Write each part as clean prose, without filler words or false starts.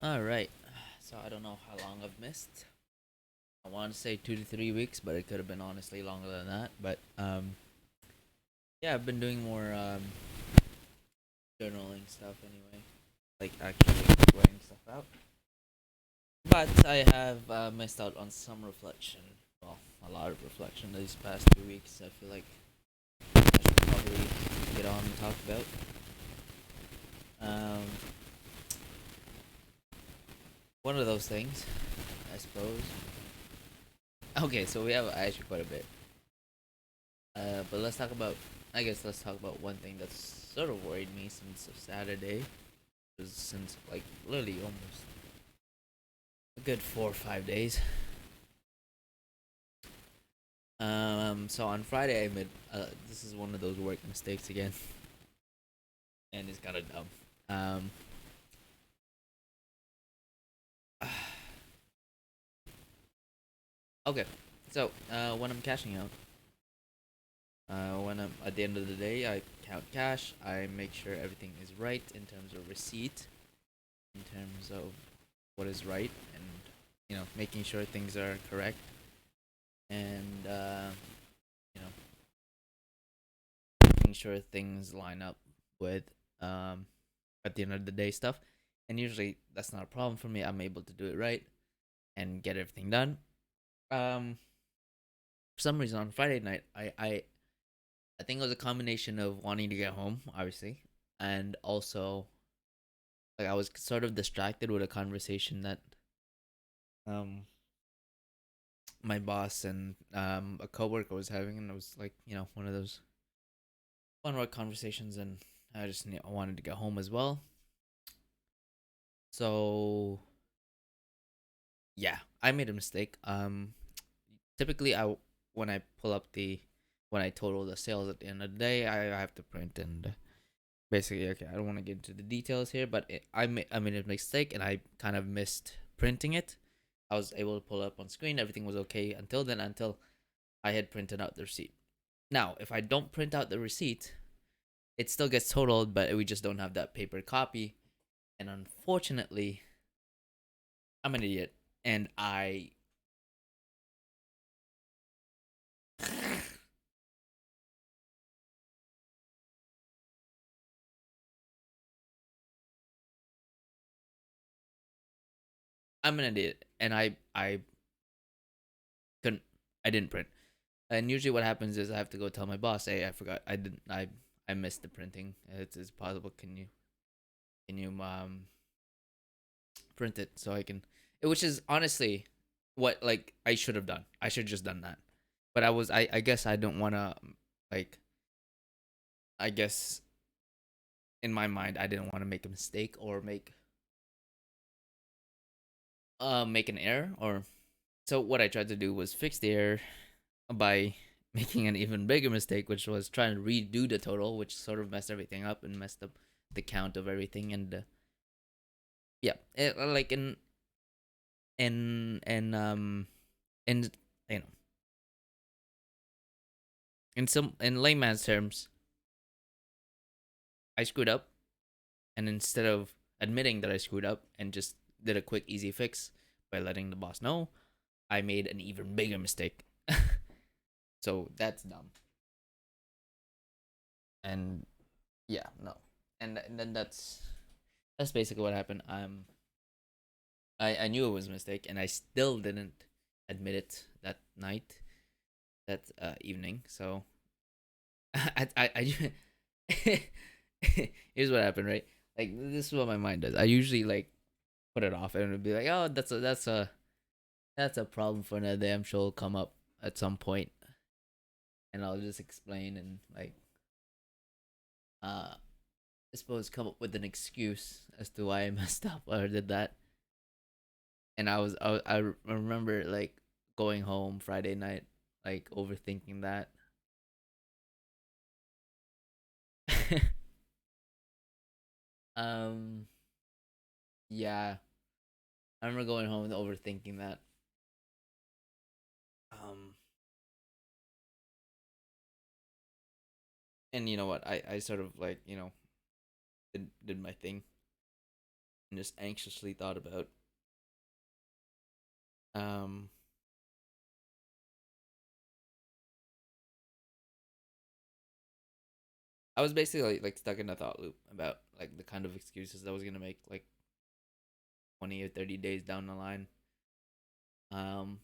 All right. So I don't know how long I've missed. I want to say 2 to 3 weeks, but it could have been honestly longer than that. But yeah, I've been doing more journaling stuff anyway, like actually writing stuff out. But I have missed out on some reflection. Well, a lot of reflection these past 2 weeks. I feel like I should probably get on and talk about. Um, One of those things, I suppose. Okay, so we have actually quite a bit. But let's talk about. I guess let's talk about one thing that's sort of worried me since Saturday. Since like literally almost a good 4 or 5 days. So on Friday I made. This is one of those work mistakes again, and it's kind of dumb. Um. Okay. So when I'm cashing out, when I'm at the end of the day, I count cash. I make sure everything is right in terms of receipt, in terms of what is right, and making sure things are correct, and you know making sure things line up with um at the end of the day stuff. And usually that's not a problem for me. I'm able to do it right and get everything done. Um, for some reason on Friday night, I think it was a combination of wanting to get home, obviously, and also like I was sort of distracted with a conversation that um my boss and a coworker was having, and it was like one of those fun work conversations, and I wanted to get home as well. So yeah, I made a mistake. Typically when I pull up the when I total the sales at the end of the day, I have to print and basically, okay, I don't want to get into the details here, but I made a mistake and I kind of missed printing it. I was able to pull it up on screen. Everything was okay until then, until I had printed out the receipt. Now, if I don't print out the receipt, it still gets totaled, but we just don't have that paper copy. And unfortunately, I'm an idiot, and I'm an idiot, and I couldn't I didn't print. And usually, what happens is I have to go tell my boss, "Hey, I forgot. I missed the printing. It's possible. Can you print it so I can?" Which is honestly what like I should have done. I should just done that. But I guess I don't want to like I guess in my mind I didn't want to make a mistake or make an error. Or so what I tried to do was fix the error by making an even bigger mistake, which was trying to redo the total, which sort of messed everything up and messed up the count of everything. And yeah, like in in you know in layman's terms, I screwed up, and instead of admitting that I screwed up and just did a quick easy fix by letting the boss know, I made an even bigger mistake. So that's dumb. And yeah, no. And then that's basically what happened. I knew it was a mistake, and I still didn't admit it that night, that evening. So I here's what happened, right? Like this is what my mind does. I usually like put it off and it'd be like, oh, that's a problem for another day. I'm sure it'll come up at some point, and I'll just explain and like I suppose come up with an excuse as to why I messed up or did that. And I remember like going home Friday night, like overthinking that. um, yeah, I remember going home and overthinking that. Um, and you know what? I sort of like did my thing. and just anxiously thought about. Um, I was basically like stuck in a thought loop about like the kind of excuses I was gonna make like 20 or 30 days down the line. Um,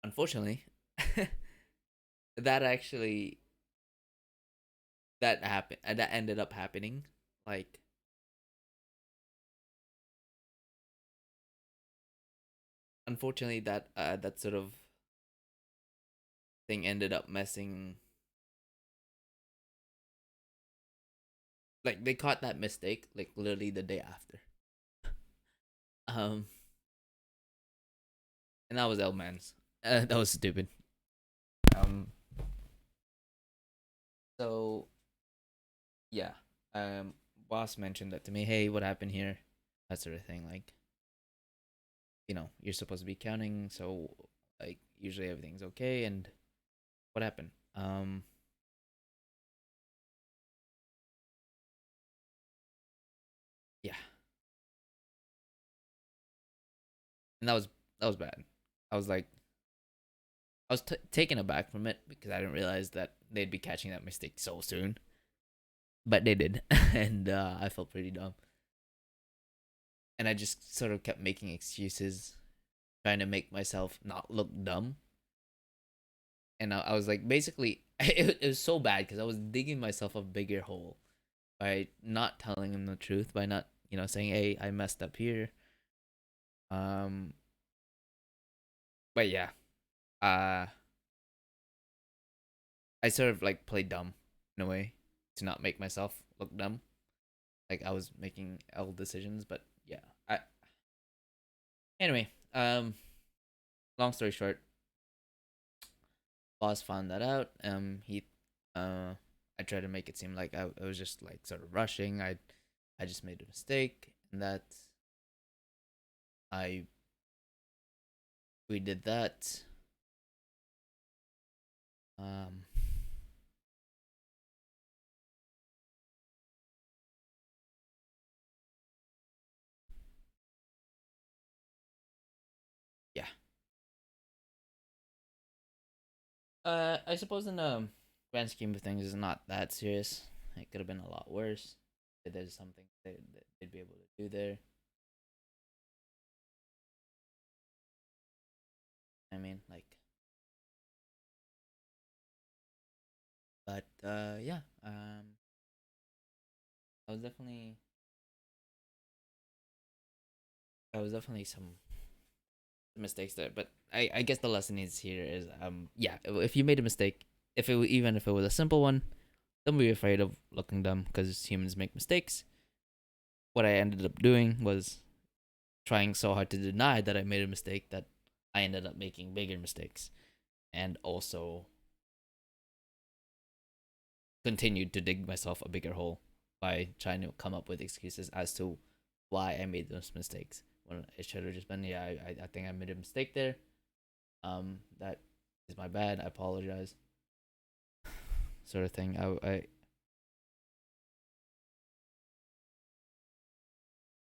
Unfortunately, that actually that happened. That ended up happening. Like, unfortunately, that sort of thing ended up messing. Like, they caught that mistake like literally the day after. Um, and that was Elman's. That was stupid. Um, so yeah. Boss mentioned that to me. Hey, what happened here? That sort of thing. Like, you're supposed to be counting, so like usually everything's okay. And what happened? Yeah, and that was bad. I was like, I was taken aback from it because I didn't realize that they'd be catching that mistake so soon, but they did, and I felt pretty dumb. And I just sort of kept making excuses, trying to make myself not look dumb. And I was like, basically, it was so bad because I was digging myself a bigger hole by not telling him the truth, by not, saying, "Hey, I messed up here." Um, but yeah, uh, I sort of like played dumb in a way to not make myself look dumb. Like I was making L decisions, but yeah. I Anyway, long story short, boss found that out. I tried to make it seem like I was just like sort of rushing. I just made a mistake, and that I we did that. Um, yeah. I suppose in the grand scheme of things, it's not that serious. It could have been a lot worse. There's something that they'd be able to do there. I mean, like, but yeah. I was definitely, I was definitely some mistakes there. But I guess the lesson is here is yeah, if you made a mistake, even if it was a simple one, don't be afraid of looking dumb because humans make mistakes. What I ended up doing was trying so hard to deny that I made a mistake that I ended up making bigger mistakes and also continued to dig myself a bigger hole by trying to come up with excuses as to why I made those mistakes. When it should have just been, yeah, I think I made a mistake there. That is my bad. I apologize. Sort of thing.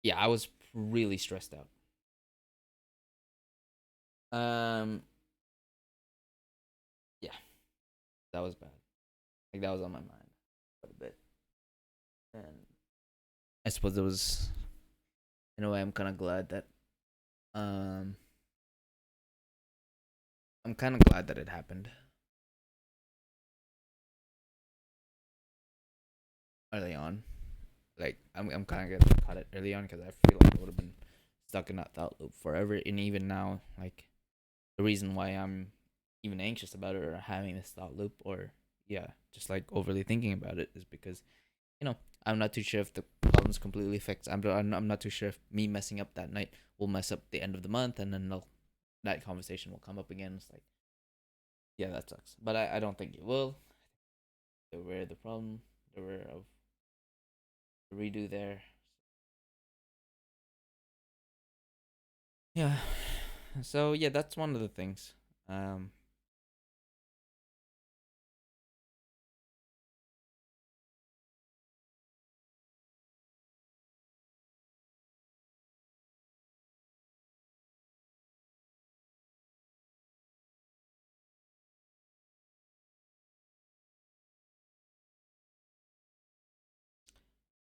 Yeah, I was really stressed out. Um, yeah, that was bad. Like that was on my mind quite a bit, and I suppose it was in a way. Um, I'm kind of glad that it happened early on. Like I'm kind of glad I caught it early on because I feel like I would have been stuck in that thought loop forever. And even now, like the reason why I'm even anxious about it or having this thought loop or yeah, just like overly thinking about it is because you know I'm not too sure if the problem's completely fixed. I'm not too sure if me messing up that night will mess up the end of the month, and then that conversation will come up again. It's like yeah, that sucks, but I don't think it will. They're aware of the problem. They're aware of the redo there. Yeah. So yeah, that's one of the things. Um,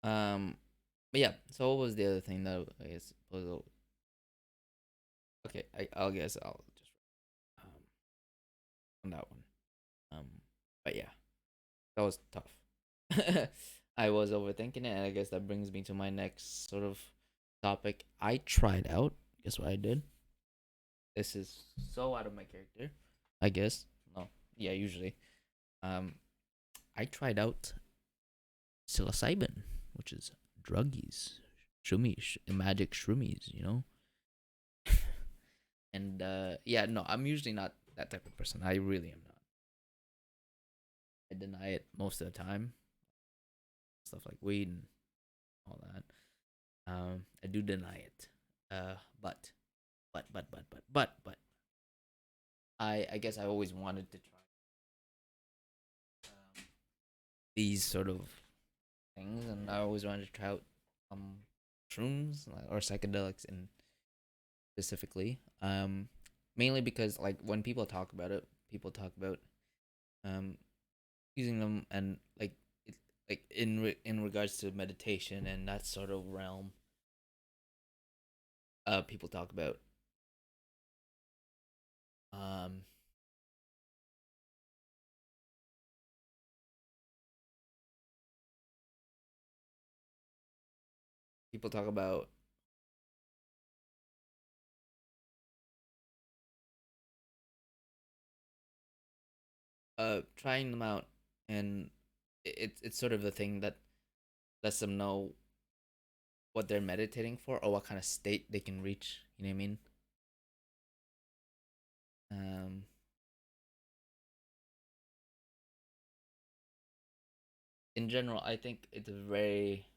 Um, but yeah. So what was the other thing that I guess was okay? I'll guess I'll just um on that one. Um, but yeah, that was tough. I was overthinking it, and I guess that brings me to my next sort of topic. I tried out. Guess what I did? This is so out of my character. I guess. No. Yeah. Usually. Um, I tried out psilocybin, which is druggies, shroomies, magic shroomies. And yeah, no, I'm usually not that type of person. I really am not. I deny it most of the time. Stuff like weed and all that. I do deny it. But I guess I always wanted to try these sort of things, and I always wanted to try out um shrooms or psychedelics in specifically. Mainly because like when people talk about it, people talk about um using them and like it, like in regards to meditation and that sort of realm. People talk about um people talk about trying them out, and it's sort of the thing that lets them know what they're meditating for or what kind of state they can reach. You know what I mean? Um, in general, I think it's very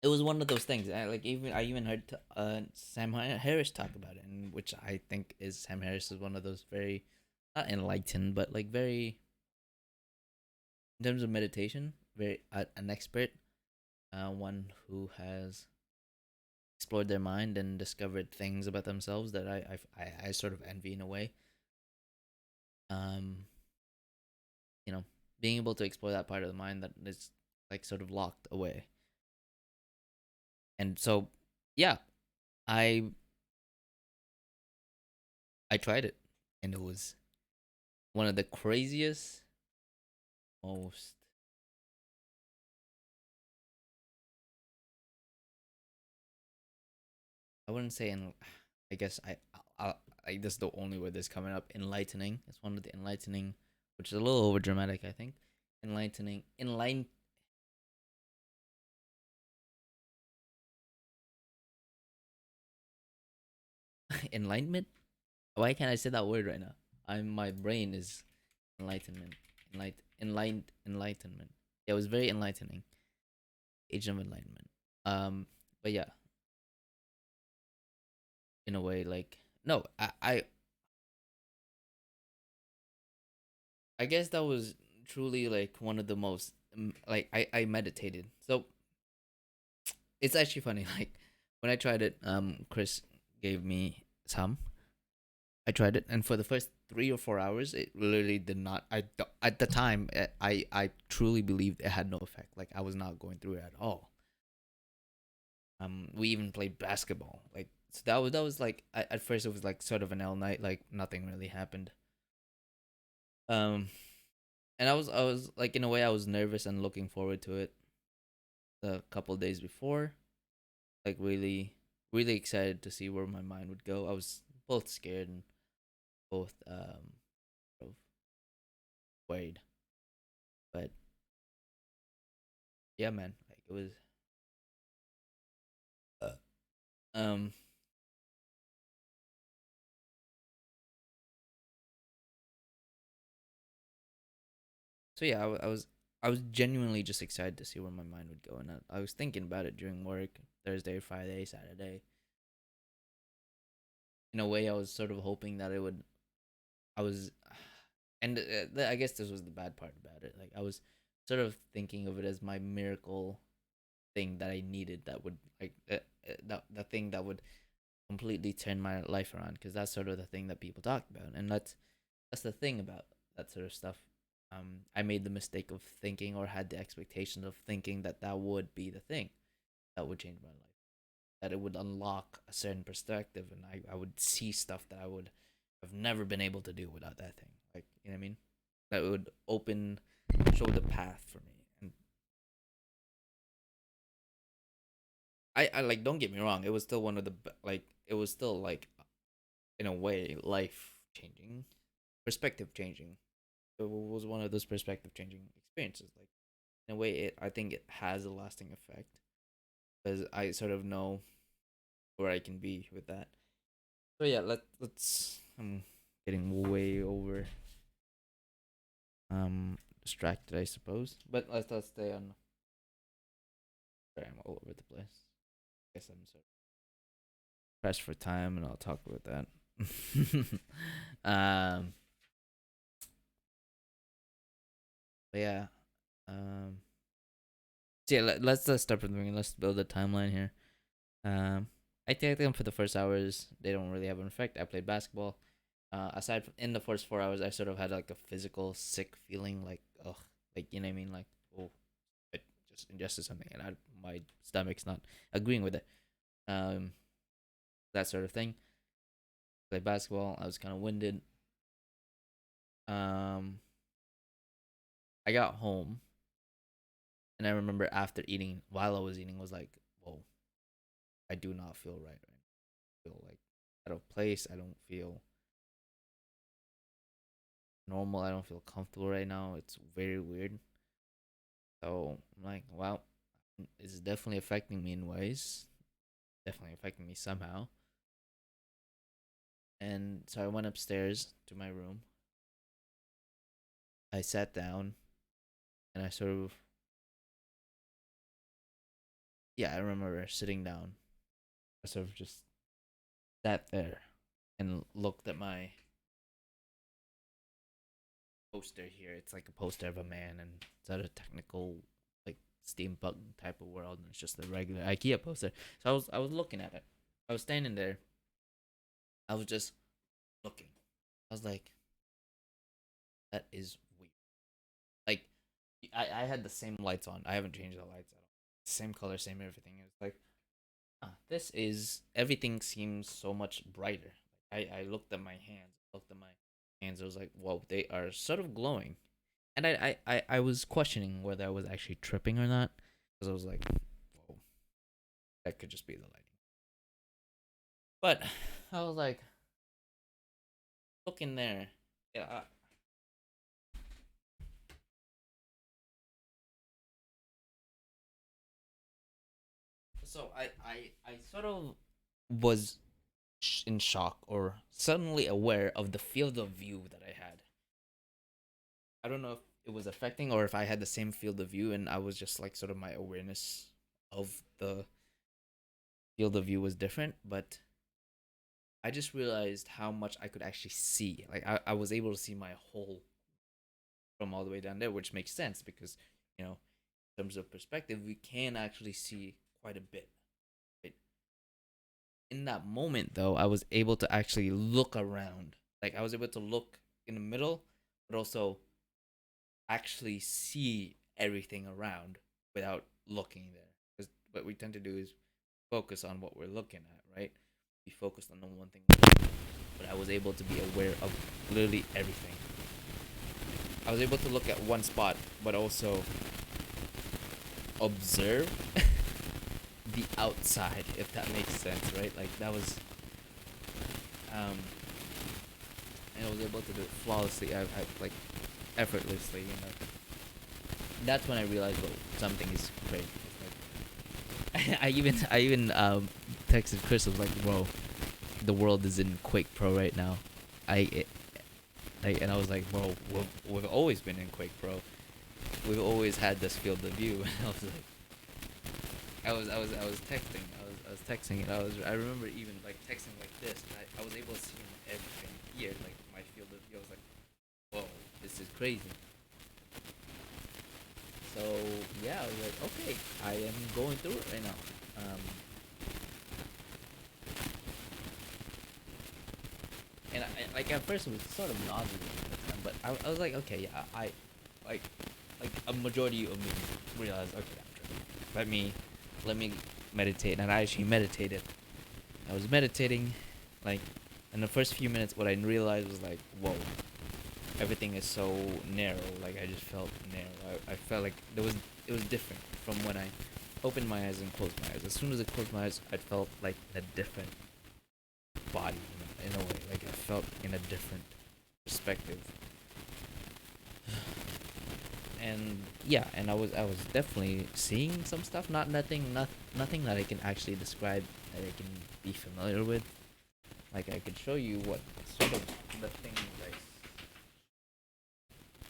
it was one of those things. I even heard Sam Harris talk about it, and which I think is Sam Harris is one of those very not enlightened, but like very in terms of meditation, very an expert, one who has explored their mind and discovered things about themselves that I sort of envy in a way. Um, you know, being able to explore that part of the mind that is like sort of locked away. And so, yeah, I I tried it, and it was one of the craziest, most I wouldn't say I guess this is the only word that's coming up. Enlightening. It's one of the enlightening, which is a little over dramatic, I think. Enlightening, enlightenment. Why can't I say that word right now? My brain is enlightenment, enlightenment. Yeah, it was very enlightening. Age of enlightenment. But yeah, in a way, like no, I guess that was truly like one of the most like I meditated. So it's actually funny. Like when I tried it, Chris gave me some. I tried it, and for the first 3 or 4 hours, it literally did not. At the time, I truly believed it had no effect. Like I was not going through it at all. We even played basketball. Like so that was like at first it was like sort of an L night. Like nothing really happened. Um, and I was like in a way I was nervous and looking forward to it. The couple days before, like really excited to see where my mind would go. I was both scared and both sort of worried, but yeah, man, like it was uh, um so yeah, I was genuinely just excited to see where my mind would go, and I was thinking about it during work, Thursday, Friday, Saturday. In a way, I was sort of hoping that it would. I was, and I guess this was the bad part about it. Like I was sort of thinking of it as my miracle thing that I needed that would like the thing that would completely turned my life around, because that's sort of the thing that people talk about, and that's the thing about that sort of stuff. I made the mistake of thinking, or had the expectation of thinking, that that would be the thing that would change my life, that it would unlock a certain perspective, and I would see stuff that I would have never been able to do without that thing. Like, you know what I mean? That would show the path for me. And I like, don't get me wrong, it was still one of the like, it was still like, in a way, life changing, perspective changing. It was one of those perspective changing experiences. Like, in a way, I think it has a lasting effect, because I sort of know where I can be with that. So yeah, let's I'm getting way over distracted, I suppose. But let's stay on. Sorry, I'm all over the place. I guess I'm sort of pressed for time, and I'll talk about that. um, but yeah, so yeah, let's start from the beginning. Let's build a timeline here. Um, I think for the first hours they don't really have an effect. I played basketball. Aside from in the first 4 hours, I sort of had like a physical sick feeling, like, ugh, like, you know what I mean, like, oh, I just ingested something, and my stomach's not agreeing with it. Um, that sort of thing. Played basketball. I was kind of winded. Um, I got home, and I remember after eating, while I was eating, was like, whoa, I do not feel right. I feel like out of place. I don't feel normal. I don't feel comfortable right now. It's very weird. So I'm like, wow, it's definitely affecting me in ways. Definitely affecting me somehow. And so I went upstairs to my room. I sat down, and I sort of, yeah, I remember sitting down. I sort of just sat there and looked at my poster here. It's like a poster of a man, and it's at a technical, like, steampunk type of world, and it's just a regular IKEA poster. So I was looking at it. I was standing there. I was just looking. I was like, that is weird. Like, I had the same lights on. I haven't changed the lights at all. Same color, same everything. It was like, this is, everything seems so much brighter. I looked at my hands. Looked at my hands. I was like, whoa, they are sort of glowing. And I was questioning whether I was actually tripping or not, because I was like, whoa, that could just be the lighting. But I was like, looking there. Yeah. So I sort of was in shock, or suddenly aware of the field of view that I had. I don't know if it was affecting, or if I had the same field of view, and I was just like, sort of, my awareness of the field of view was different, but I just realized how much I could actually see. Like, I was able to see my whole, from all the way down there, which makes sense, because, in terms of perspective, we can actually see quite a bit. Right? In that moment, though, I was able to actually look around. Like, I was able to look in the middle, but also actually see everything around without looking there. Because what we tend to do is focus on what we're looking at, right? Be focused on the one thing. But I was able to be aware of literally everything. I was able to look at one spot, but also observe the outside, if that makes sense, right? Like, that was, and I was able to do it flawlessly. I like, effortlessly, That's when I realized, well, something is crazy. Like, I even texted Chris. I was like, "Whoa, the world is in Quake Pro right now." I and I was like, "Whoa, we've always been in Quake Pro. We've always had this field of view." And I was like, I was texting. I was texting, and I remember even like texting like this. And I was able to see everything here, like my field of view. I was like, "Whoa, this is crazy." So yeah, I was like, okay, I am going through it right now. like at first it was sort of nauseating, but I was like, okay, yeah, I like like a majority of me realized, okay, I'm tripping. Let me meditate, and I actually meditated. I was meditating, like, in the first few minutes, what I realized was like, whoa, everything is so narrow. Like I just felt narrow. I felt like it was different from when I opened my eyes and closed my eyes. As soon as I closed my eyes, I felt like in a different body, in a way. Like I felt in a different perspective. And yeah, and I was definitely seeing some stuff. Nothing that I can actually describe, that I can be familiar with. Like I could show you what sort of the things I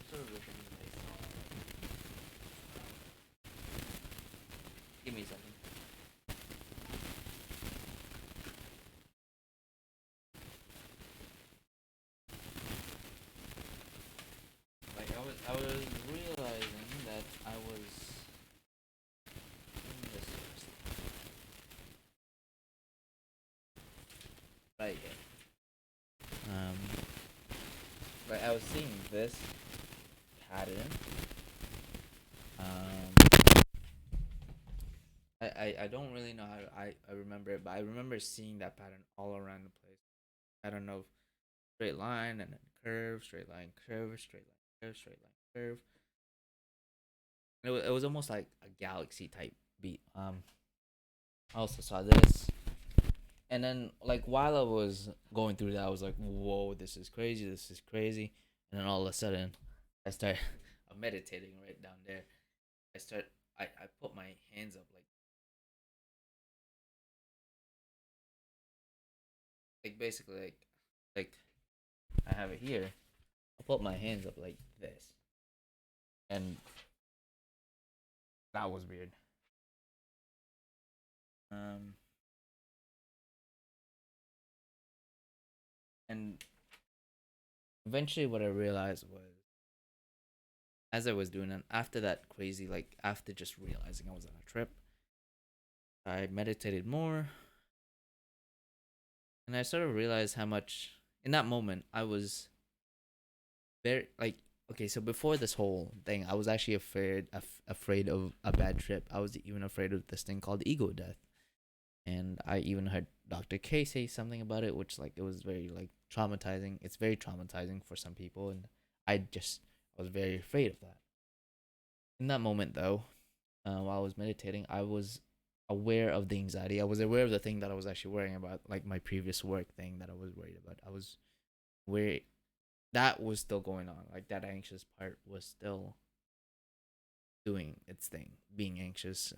sort of the things I saw. Give me a second. Like I was realizing that I was in this right. Um, like I was seeing this pattern. Um, I don't really know how I remember it, but I remember seeing that pattern all around the place. I don't know, straight line and then curve, straight line, curve, straight line, curve, straight line, curve. It was almost like a galaxy type beat. I also saw this, and then like while I was going through that, I was like, "Whoa, this is crazy! This is crazy!" And then all of a sudden, I start I'm meditating right down there. I start I put my hands up like basically like I have it here. I put my hands up like this, and that was weird. Um, and eventually, what I realized was, as I was doing it, after that crazy, like after just realizing I was on a trip, I meditated more, and I sort of realized how much in that moment I was very like, okay. So before this whole thing, I was actually afraid of a bad trip. I was even afraid of this thing called ego death, and I even heard Dr. K say something about it, which like it was very like traumatizing. It's very traumatizing for some people, and I was very afraid of that. In that moment, though, while I was meditating, I was aware of the anxiety. I was aware of the thing that I was actually worrying about, like my previous work thing that I was worried about. I was where that was still going on. Like that anxious part was still doing its thing, being anxious.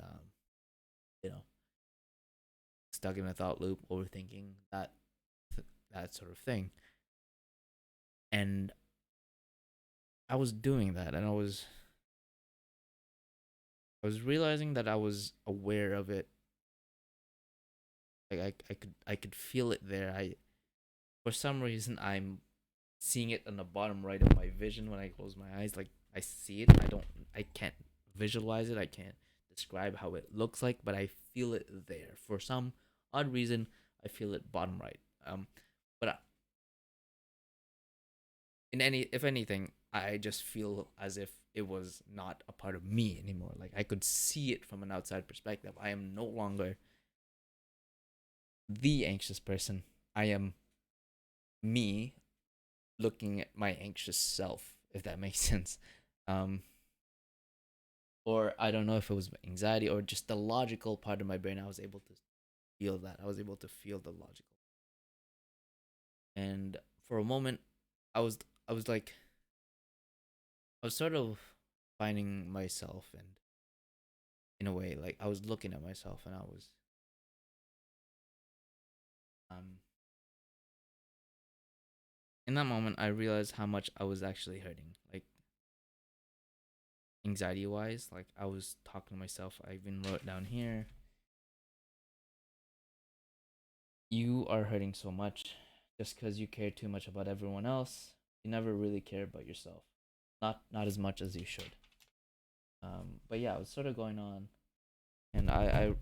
You know, stuck in a thought loop, overthinking that sort of thing. And I was doing that, and I was realizing that I was aware of it. Like I could feel it there. I For some reason I'm seeing it on the bottom right of my vision when I close my eyes. Like I see it. I can't visualize it. I can't describe how it looks like, but I feel it there. For some odd reason, I feel it bottom right. But in any if anything, I just feel as if it was not a part of me anymore. Like I could see it from an outside perspective. I am no longer the anxious person. I am me looking at my anxious self, if that makes sense. Um, or I don't know if it was anxiety or just the logical part of my brain. I was able to feel that. I was able to feel the logical. And for a moment, I was I was like I was sort of finding myself, and in a way, like I was looking at myself, and I was um in that moment I realized how much I was actually hurting. Like anxiety wise, like I was talking to myself. I even wrote down here, you are hurting so much just because you care too much about everyone else. You never really care about yourself. Not as much as you should. But yeah, it was sort of going on, and I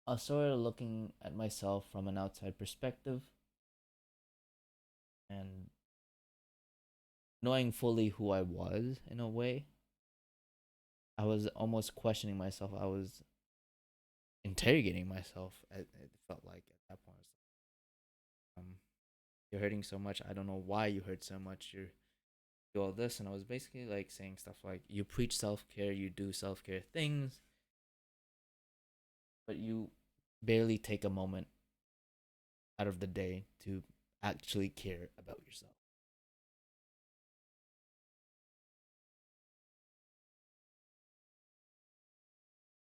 was sort of looking at myself from an outside perspective, and knowing fully who I was in a way, I was almost questioning myself. I was interrogating myself. It felt like at that point, you're hurting so much. I don't know why you hurt so much. You're do all this, and I was basically like saying stuff like, you preach self care, you do self care things, but you barely take a moment out of the day to actually care about yourself.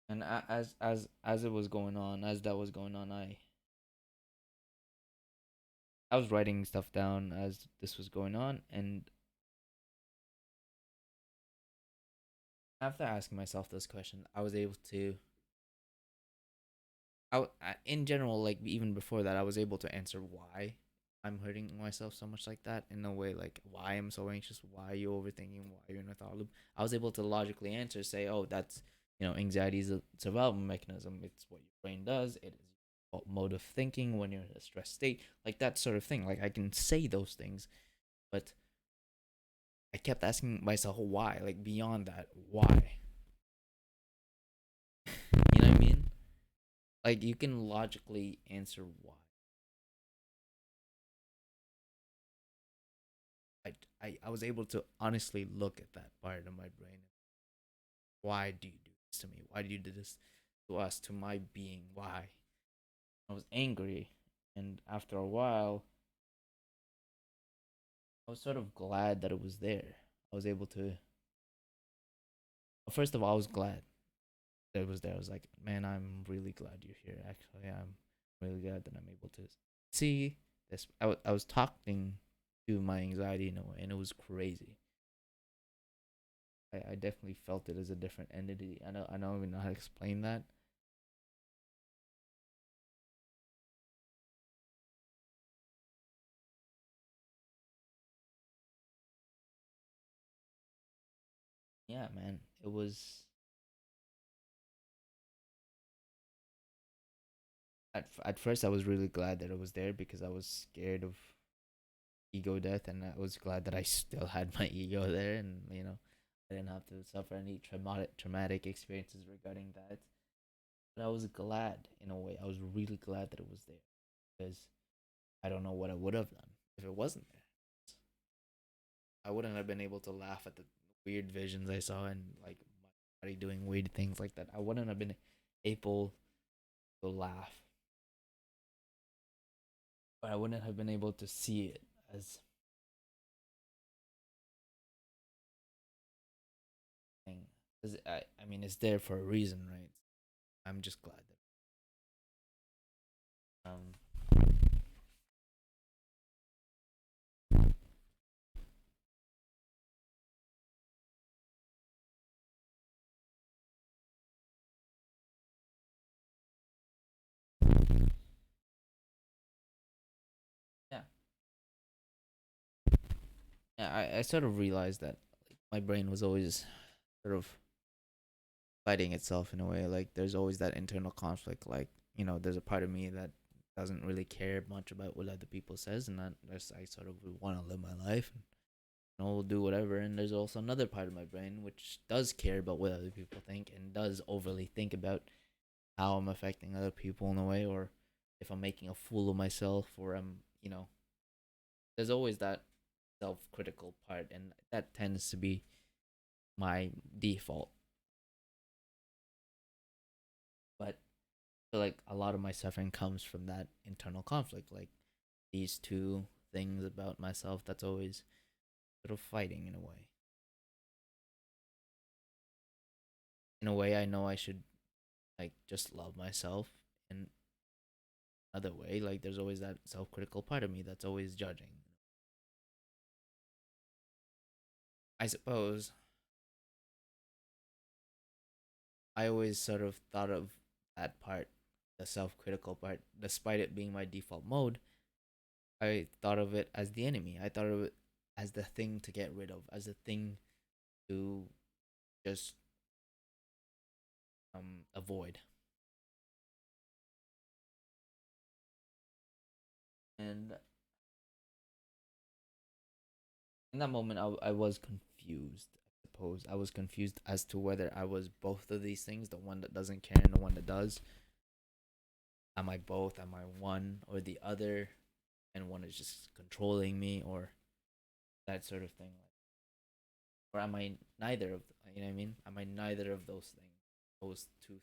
And as it was going on, as that was going on, I was writing stuff down as this was going on, and after asking myself this question, I was able to. In general, like even before that, I was able to answer why I'm hurting myself so much like that in a way, like why I'm so anxious, why are you overthinking, why you're in a thought loop. I was able to logically answer, say, oh, that's anxiety is a survival mechanism. It's what your brain does. It is mode of thinking when you're in a stress state, like that sort of thing. Like I can say those things, but I kept asking myself why, like beyond that, why? You know what I mean? Like you can logically answer why. I was able to honestly look at that part of my brain. Why do you do this to me? Why do you do this to us, to my being? Why? I was angry, and after a while, I was sort of glad that it was there. I was able to. First of all, I was glad that it was there. I was like, man, I'm really glad you're here. Actually, I'm really glad that I'm able to see this. I was talking to my anxiety in a way, and it was crazy. I definitely felt it as a different entity. I don't even know how to explain that. Yeah, man, it was at first I was really glad that it was there because I was scared of ego death, and I was glad that I still had my ego there, and I didn't have to suffer any traumatic experiences regarding that. But I was glad in a way. I was really glad that it was there because I don't know what I would have done if it wasn't there. I wouldn't have been able to laugh at the weird visions I saw and like my body doing weird things like that. I wouldn't have been able to laugh, but I wouldn't have been able to see it as thing. 'Cause I mean, it's there for a reason, right? I'm just glad that yeah, yeah. I sort of realized that like, my brain was always sort of fighting itself in a way. Like there's always that internal conflict. Like there's a part of me that doesn't really care much about what other people says, and that I sort of want to live my life and will do whatever. And there's also another part of my brain which does care about what other people think and does overly think about how I'm affecting other people in a way, or if I'm making a fool of myself, or there's always that self-critical part, and that tends to be my default. But I feel like a lot of my suffering comes from that internal conflict, like these two things about myself that's always sort of fighting in a way. In a way, I know I should like just love myself. In another way, like there's always that self-critical part of me that's always judging. I suppose I always sort of thought of that part, the self-critical part, despite it being my default mode. I thought of it as the enemy. I thought of it as the thing to get rid of, as the thing to just avoid. And in that moment, I was confused. I suppose I was confused as to whether I was both of these things, the one that doesn't care and the one that does. Am I both? Am I one or the other? And one is just controlling me, or that sort of thing. Or am I neither of? You know what I mean? Am I neither of those things? Those two,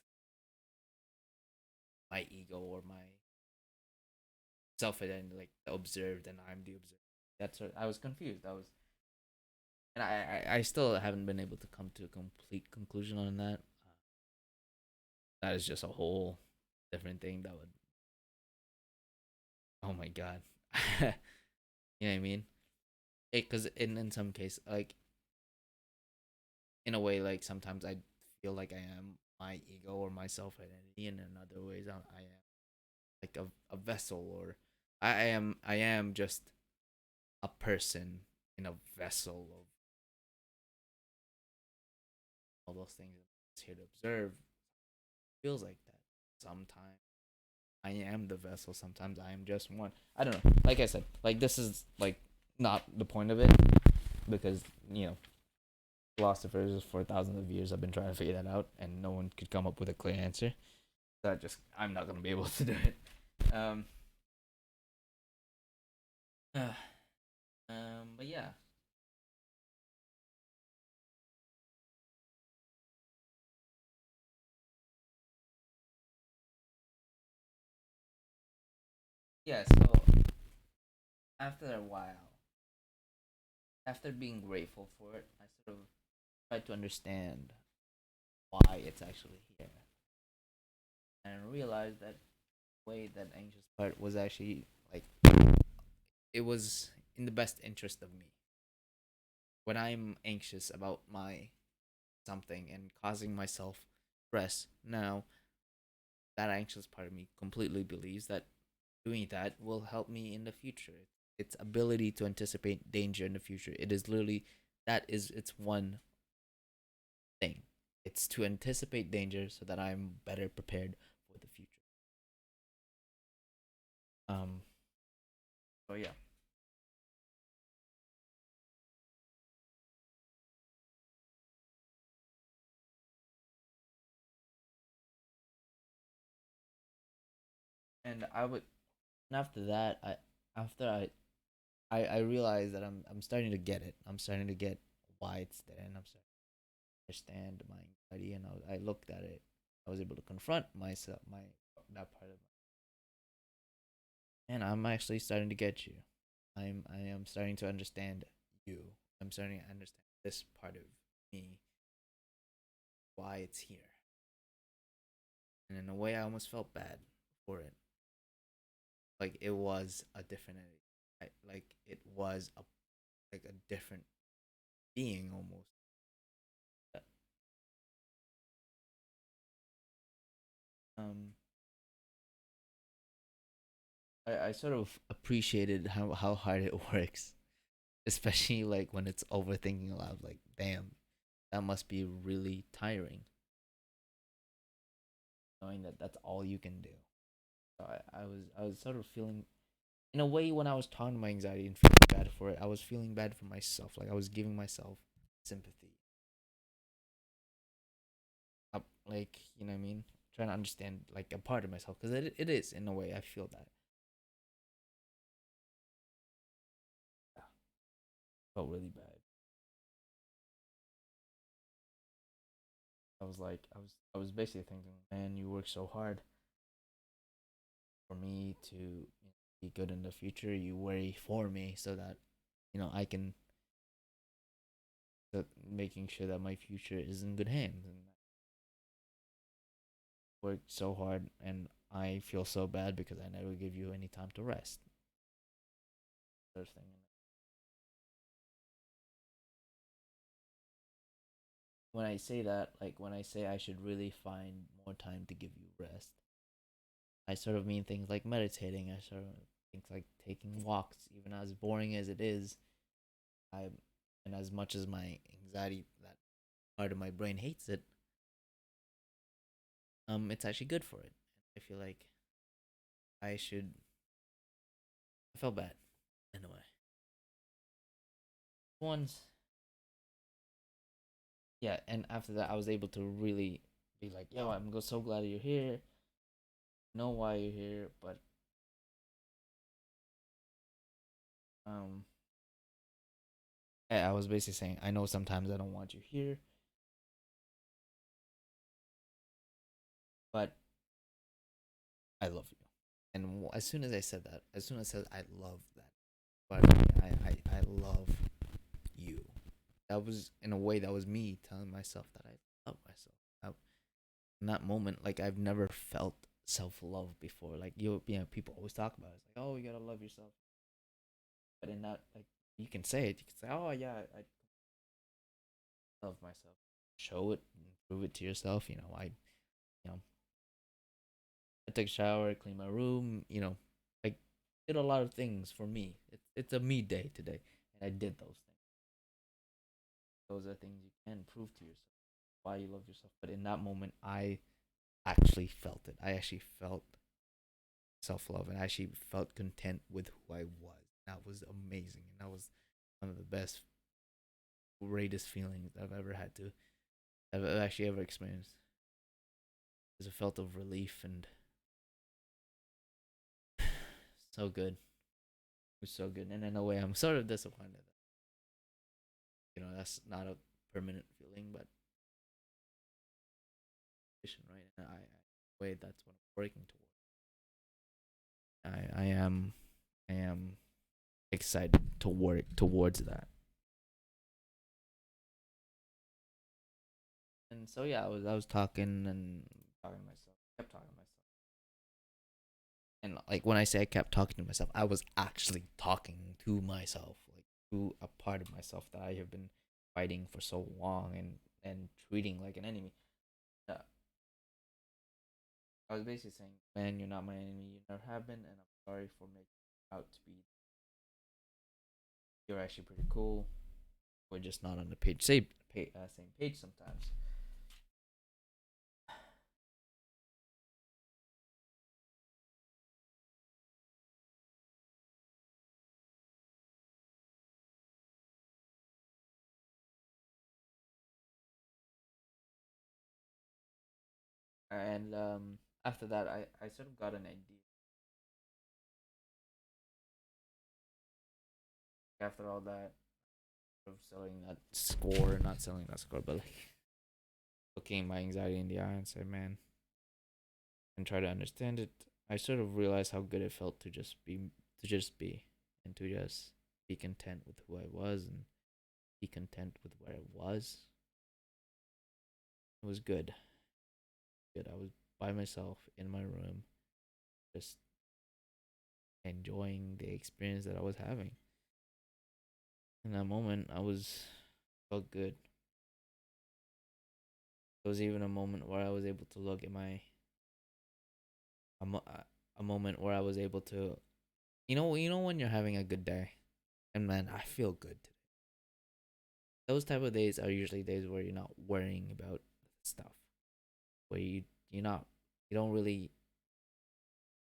my ego or my self identity, like the observed, and I'm the observed. That's what I was confused. I was, and I still haven't been able to come to a complete conclusion on that. That is just a whole different thing. That would, oh my god, you know what I mean? Because in some case, like in a way, like sometimes I feel like I am my ego or my self identity, and in other ways, I am like a vessel, or I am just a person in a vessel of all those things that's here to observe. Feels like that sometimes. I am the vessel. Sometimes I am just one. I don't know. Like I said, like this is like not the point of it, because you know philosophers for thousands of years have been trying to figure that out, and no one could come up with a clear answer. So I'm not gonna be able to do it. Uh, but yeah, yeah. So after a while, after being grateful for it, I sort of tried to understand why it's actually here, and realized that the way that anxious part was actually like it was in the best interest of me. When I'm anxious about my something and causing myself stress, now that anxious part of me completely believes that doing that will help me in the future. Its ability to anticipate danger in the future. It is literally that is its one thing. It's to anticipate danger so that I'm better prepared for the future. Um. So yeah. And I would. And after that, after I realized that I'm starting to get it. I'm starting to get why it's there, and I'm starting to understand my anxiety. And I looked at it. I was able to confront myself, my that part of and I'm actually starting to get you. I am starting to understand you. I'm starting to understand this part of me, why it's here. And in a way I almost felt bad for it. Like it was a different like it was a like a different being almost. Um I sort of appreciated how hard it works. Especially like when it's overthinking aloud, like damn, that must be really tiring. Knowing that that's all you can do. So I was sort of feeling in a way when I was talking to my anxiety and feeling bad for it, I was feeling bad for myself. Like I was giving myself sympathy. Like you know what I mean? Trying to understand like a part of myself because it is in a way I feel that. Yeah, felt really bad. I was basically thinking, man, you work so hard for me to be good in the future. You worry for me so that I can making sure that my future is in good hands and worked so hard and I feel so bad because I never give you any time to rest. Sort of thing. When I say that, like when I say I should really find more time to give you rest, I sort of mean things like meditating. I sort of things like taking walks, even as boring as it is. I and as much as my anxiety, that part of my brain hates it, it's actually good for it. I feel like I should. I felt bad in a way. once, yeah, and after that, I was able to really be like, yo, so glad you're here. Know why you're here, but um, I was basically saying, I know sometimes I don't want you here, but I love you. And as soon as I said that, as soon as I said I love that, but I love you. That was in a way that was me telling myself that I love myself. In that moment, like I've never felt self love before. Like people always talk about it. It's like, oh, you gotta love yourself. But in that, like, you can say it. You can say, oh yeah, I love myself. Show it, and prove it to yourself. You know, I took a shower, cleaned my room. Like did a lot of things for me. It's a me day today, and I did those things. Those are things you can prove to yourself why you love yourself. But in that moment, I actually felt it. I actually felt self love, and I actually felt content with who I was. That was amazing, and that was one of the best, greatest feelings I've ever had to, I've actually ever experienced. It was a felt of relief and so good. It was so good, and in a way, I'm sort of disappointed that that's not a permanent feeling, but right. And way that's what I'm working towards. I am excited to work towards that. And so yeah, I was talking and talking to myself, kept talking to myself. And like when I say I kept talking to myself, I was actually talking to myself, like to a part of myself that I have been fighting for so long and treating like an enemy. Yeah, I was basically saying, man, you're not my enemy. You never have been, and I'm sorry for making you out to be. You're actually pretty cool. We're just not on the same page sometimes. And after that, I sort of got an idea. After all that, of selling that score, not selling that score, but like looking my anxiety in the eye and say, man, and try to understand it, I sort of realized how good it felt to just be, and to just be content with who I was and be content with where I was. It was good. Good. I was by myself in my room, just enjoying the experience that I was having. In that moment, I was felt good. There was even a moment where I was able to look at a moment where I was able to, when you're having a good day, and man, I feel good today. Those type of days are usually days where you're not worrying about stuff, where you're not you don't really,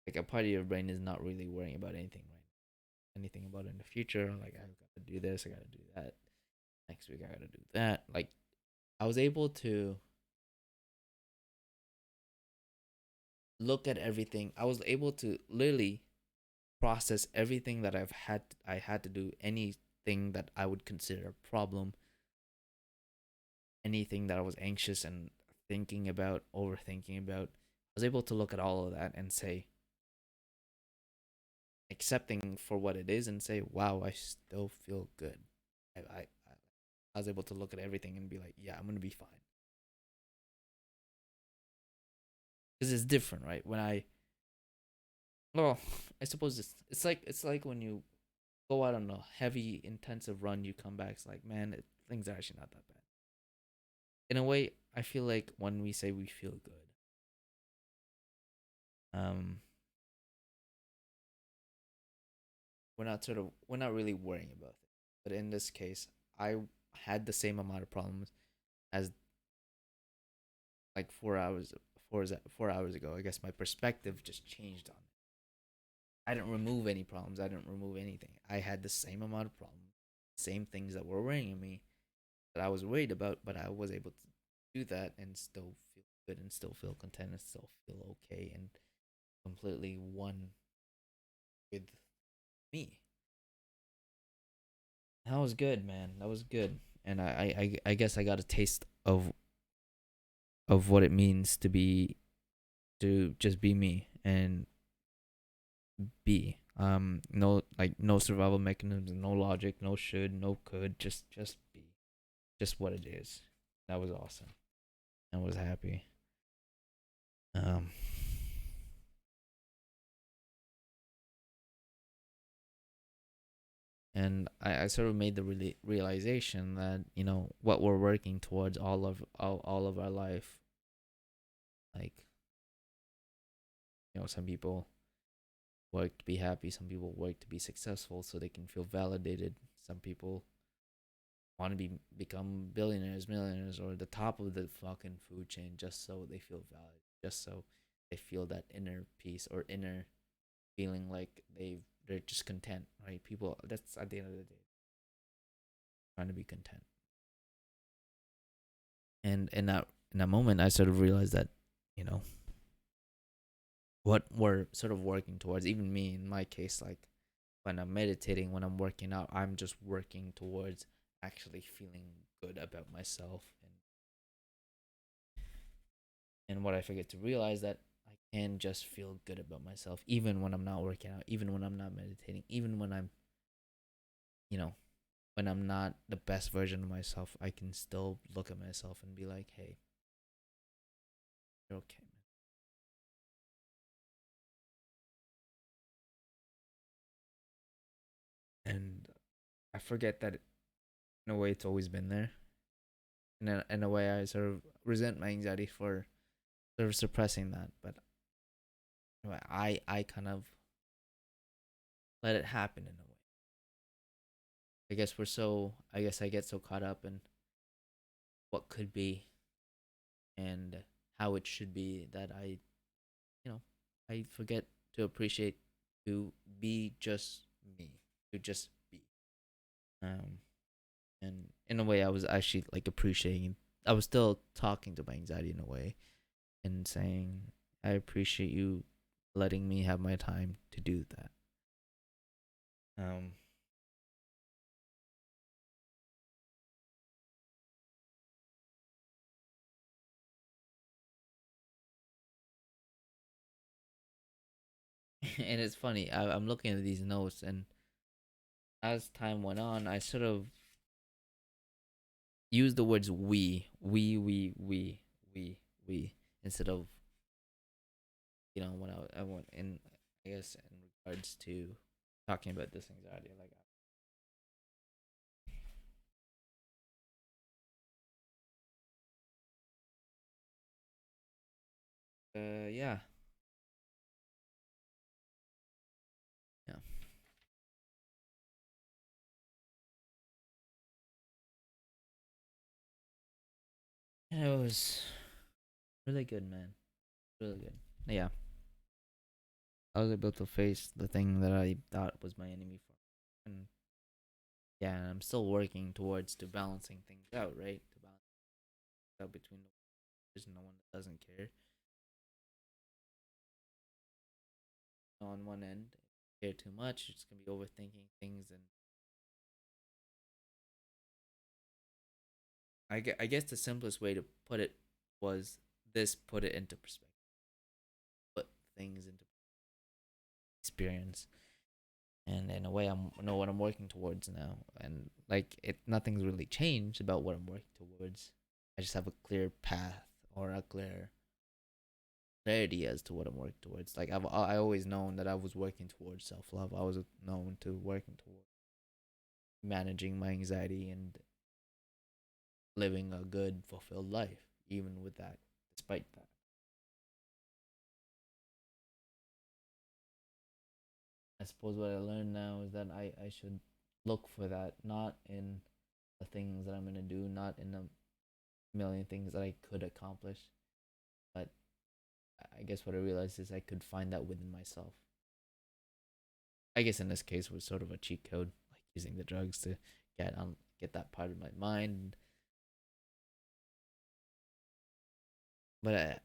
like, a part of your brain is not really worrying about anything, right? Anything about in the future, like I gotta do this, I gotta do that. Next week I gotta do that. Like I was able to look at everything. I was able to literally process everything that I had to do, anything that I would consider a problem, anything that I was anxious and thinking about, overthinking about. I was able to look at all of that and say, accepting for what it is, and say, wow, I still feel good. I was able to look at everything and be like, yeah, I'm gonna be fine. Because it's different, right? Well, I suppose it's like when you go out on a heavy, intensive run, you come back, it's like, man, things are actually not that bad. In a way, I feel like when we say we feel good, um, we're not really worrying about it. But in this case, I had the same amount of problems as like 4 hours ago. I guess my perspective just changed on it. I didn't remove any problems. I didn't remove anything. I had the same amount of problems. same things that were worrying me that I was worried about, but I was able to do that and still feel good and still feel content and still feel okay and completely one with me. That was good, man. That was good. And I guess I got a taste of what it means to just be me and be. No, like no survival mechanisms, no logic, no should, no could, just be. Just what it is. That was awesome. I was happy. Um and I sort of made the realization that, what we're working towards all of our life, like, some people work to be happy, some people work to be successful so they can feel validated, some people want to become billionaires, millionaires, or the top of the fucking food chain just so they feel valued, just so they feel that inner peace or inner feeling like they're just content, right? People, that's at the end of the day, trying to be content. And in that moment, I sort of realized that, you know, what we're sort of working towards, even me in my case, like when I'm meditating, when I'm working out, I'm just working towards actually feeling good about myself. And what I forget to realize that I can just feel good about myself even when I'm not working out, even when I'm not meditating, even when I'm, you know, when I'm not the best version of myself, I can still look at myself and be like, "Hey, you're okay, man." And I forget that in a way it's always been there. In a way, I sort of resent my anxiety for sort of suppressing that, but anyway, I kind of let it happen in a way. I guess I get so caught up in what could be and how it should be that you know, I forget to appreciate to be just me, to just be. Um, and in a way, I was actually like appreciating. I was still talking to my anxiety in a way and saying, "I appreciate you letting me have my time to do that." Um, and it's funny. I'm looking at these notes, and as time went on, I sort of used the words we, instead of, when I went in, I guess, in regards to talking about this anxiety, like, yeah, yeah, and it was really good, man, really good. Yeah, I was able to face the thing that I thought was my enemy for, and yeah, and I'm still working towards to balancing things out, right? To balance out between the there's no one that doesn't care. On one end, care too much, it's gonna be overthinking things, and I guess the simplest way to put it was this: put it into perspective, put things into experience, and in a way, I know what I'm working towards now, and like nothing's really changed about what I'm working towards. I just have a clear path or a clear clarity as to what I'm working towards. Like I always known that I was working towards self love. I was known to working towards managing my anxiety and living a good, fulfilled life, even with that, despite that. I suppose what I learned now is that I should look for that, not in the things that I'm gonna do, not in the million things that I could accomplish, but I guess what I realized is I could find that within myself. I guess in this case was sort of a cheat code, like using the drugs to get that part of my mind. But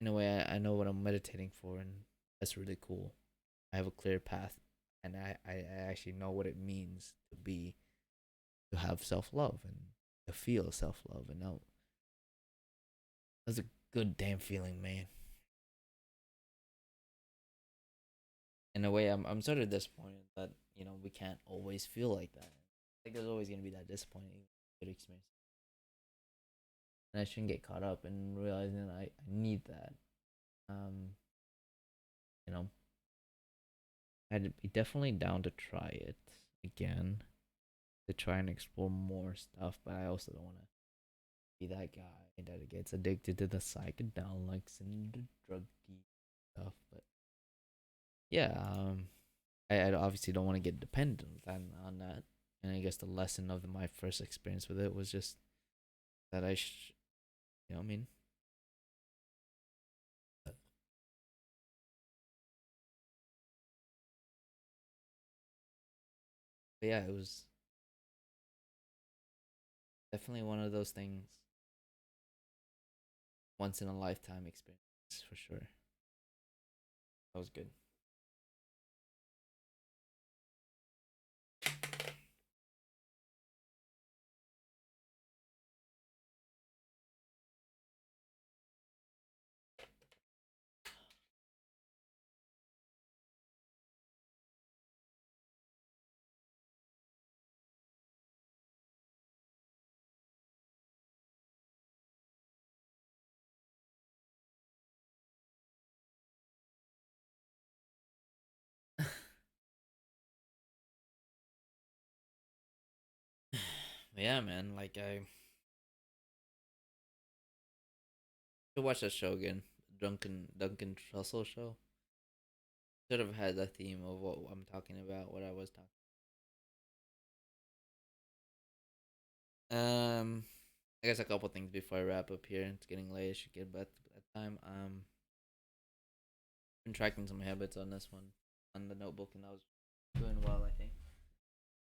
in a way, I know what I'm meditating for, and that's really cool. I have a clear path, and I actually know what it means to have self love and to feel self love, and now that's a good damn feeling, man. In a way, I'm sort of disappointed that we can't always feel like that. I think there's always gonna be that disappointing good experience, and I shouldn't get caught up in realizing that I need that. Um, you know, I'd be definitely down to try it again, to try and explore more stuff, but I also don't want to be that guy that gets addicted to the psychedelics and the druggy stuff. But yeah, I obviously don't want to get dependent on that. And I guess the lesson of my first experience with it was just that what I mean. But yeah, it was definitely one of those things, once in a lifetime experience for sure. That was good. Yeah, man. Like I should watch that show again, Duncan Trussell show. Should have had the theme of what I'm talking about, what I was talking. I guess a couple things before I wrap up here. It's getting late. I should get back to that time. Been tracking some habits on this one, on the notebook, and I was doing well. I think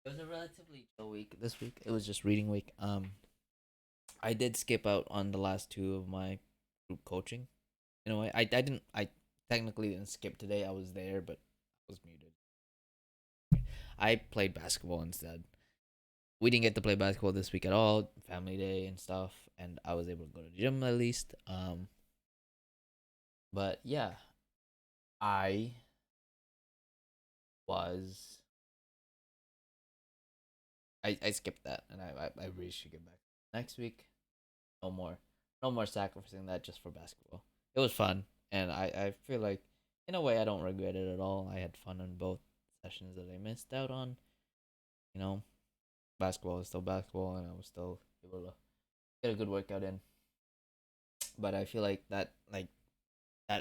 it was a relatively chill week this week. It was just reading week. I did skip out on the last two of my group coaching. I didn't. I technically didn't skip today. I was there, but I was muted. I played basketball instead. We didn't get to play basketball this week at all, family day and stuff, and I was able to go to the gym at least. But yeah, I was I skipped that, and I really should get back next week. No more, no more sacrificing that just for basketball. It was fun, and I feel like in a way I don't regret it at all. I had fun on both sessions that I missed out on. You know, basketball is still basketball, and I was still able to get a good workout in. But I feel like that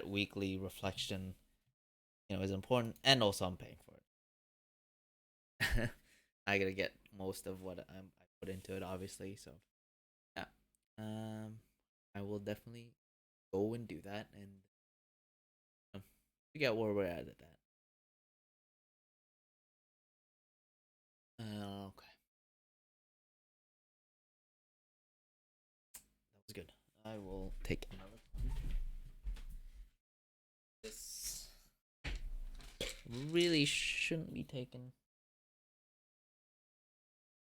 weekly reflection, is important, and also I'm paying for it. I gotta get most of what I put into it, obviously. So yeah, um, I will definitely go and do that, and figure out where we're at that. Okay, that was good. I will take another. This really shouldn't be taken.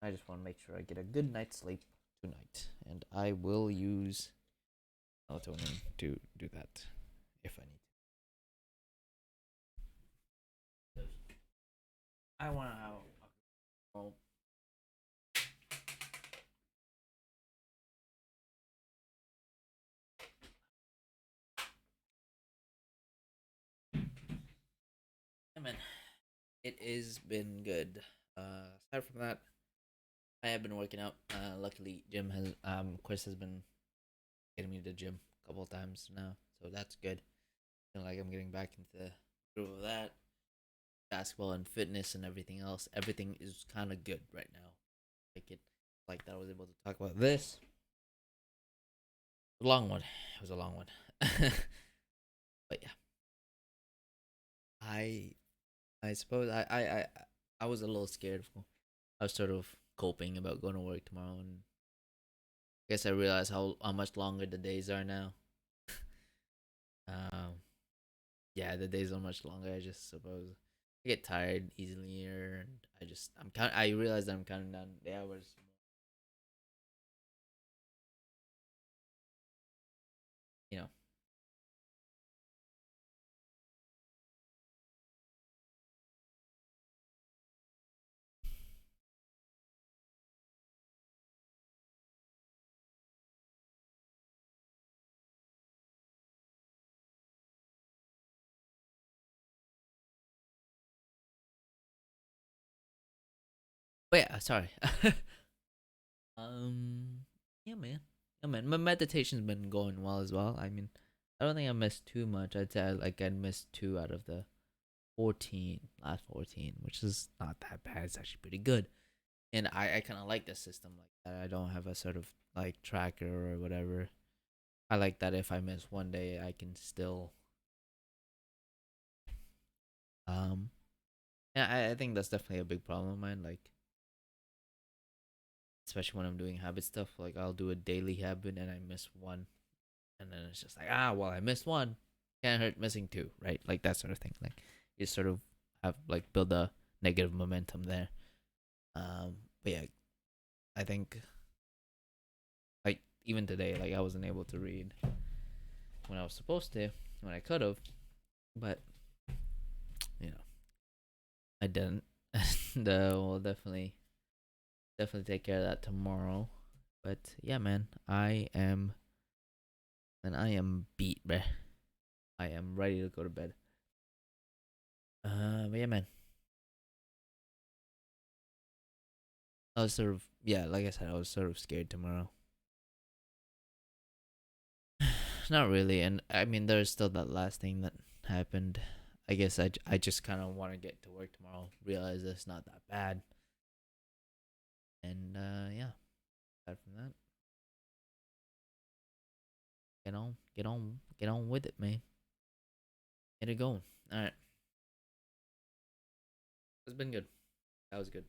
I just want to make sure I get a good night's sleep tonight, and I will use melatonin to do that if I need to. I want to have. Well, yeah, man, it has been good. Aside from that, I have been working out. Luckily, Jim has Chris has been getting me to the gym a couple of times now, so that's good. Feel like I'm getting back into the groove of that. Basketball and fitness and everything else. Everything is kind of good right now. Like that I was able to talk about this. A long one. It was a long one. But yeah, I I suppose I was a little scared. I was sort of coping about going to work tomorrow, and I guess I realize how much longer the days are now. Um, yeah, the days are much longer. I just suppose I get tired easily, and I realize that I'm counting down the hours. You know. But yeah, sorry. um, yeah, man. Yeah, man. My meditation's been going well as well. I mean, I don't think I missed too much. I'd say I missed two out of the 14, last 14, which is not that bad. It's actually pretty good. And I kind of like the system like that. I don't have a sort of like tracker or whatever. I like that if I miss one day, I can still um yeah, I think that's definitely a big problem of mine. Like, especially when I'm doing habit stuff, like I'll do a daily habit and I miss one, and then it's just like, well, I missed one, can't hurt missing two, right? Like that sort of thing. Like you sort of have like build a negative momentum there. But yeah, I think like even today, like I wasn't able to read when I was supposed to, when I could have, but you know, I didn't. And we'll definitely take care of that tomorrow. But yeah, man, I am beat, bruh. I am ready to go to bed. But yeah, man, I was sort of, yeah, like I said, I was sort of scared tomorrow. Not really, and I mean, there's still that last thing that happened. I guess I just kind of want to get to work tomorrow, realize it's not that bad, and yeah. Aside from that, get on with it, man. Get it going. All right, it's been good. That was good.